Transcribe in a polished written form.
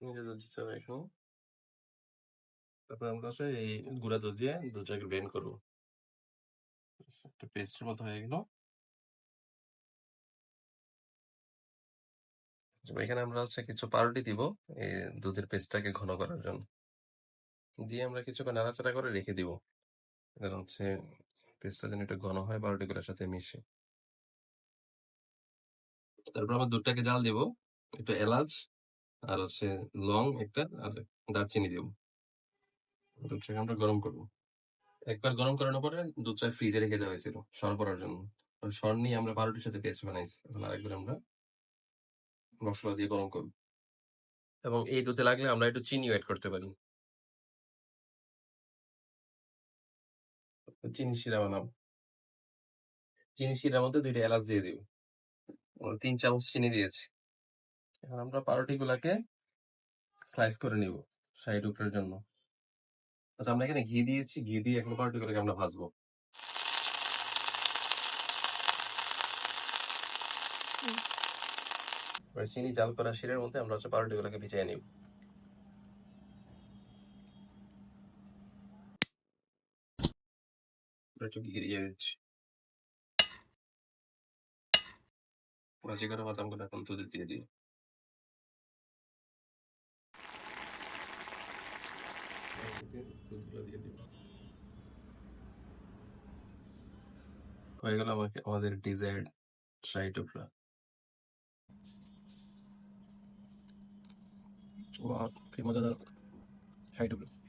নিজে দুধ দিতে হবে এখন। তারপর আমরা হচ্ছে এই গুঁড়া দুধ দিয়ে দুধটাকে ব্লেন্ড করবো। একটা পেস্টের মতো হয়ে গেল। এখানে আমরা হচ্ছে কিছু পাউরুটি দিব এই দুধের পেস্টটাকে ঘন করার জন্য। দিয়ে আমরা কিছুক্ষণ নাড়াচাড়া করে রেখে দিব, কারণ হচ্ছে পেস্টটা যেন একটু ঘন হয় পাউরুটিগুলোর সাথে মিশে। তারপর আমরা দুধটাকে জাল দিব, একটু এলাচ আর হচ্ছে লং একটা আর দারচিনি দিব। দুধটাকে আমরা গরম করবো। একবার গরম করানোর পরে দুধটা ফ্রিজে রেখে দেওয়া হয়েছিল সর করার জন্য। সর নিয়ে আমরা পাউরুটির সাথে পেস্ট বানাইছি। এখন আরেকবার আমরা মশলা দিয়ে গরম করবো, এবং এই দুধে লাগলে আমরা একটু চিনি অ্যাড করতে পারি। চিনি শিরা বানাবো। চিনি শিরার মধ্যে 2টা এলাচ দিয়ে দিব। 3 চামচ চিনি দিয়েছি। এখন আমরা পাউরুটি গুলাকে স্লাইস করে নিব 60 টুকরার জন্য। আচ্ছা, আমরা এখানে ঘি দিয়েছি, ঘি দিয়ে এখন পাউরুটি গুলাকে আমরা ভাজবো। এবার চিনি জাল করা শিরার মধ্যে আমরা হচ্ছে পাউরুটি গুলাকে ভিজিয়ে নিব। একটু ঘি দিয়ে দিচ্ছি। ভাজি করে বাদাম গুলো এখন দুধে দিয়ে দিই। দুধগুলো দিয়ে দিব। হয়ে গেল আমাদের ডিজায়ার্ড 60 টুকরা। ওয়াও, কি মজাদার 60 টুকরা।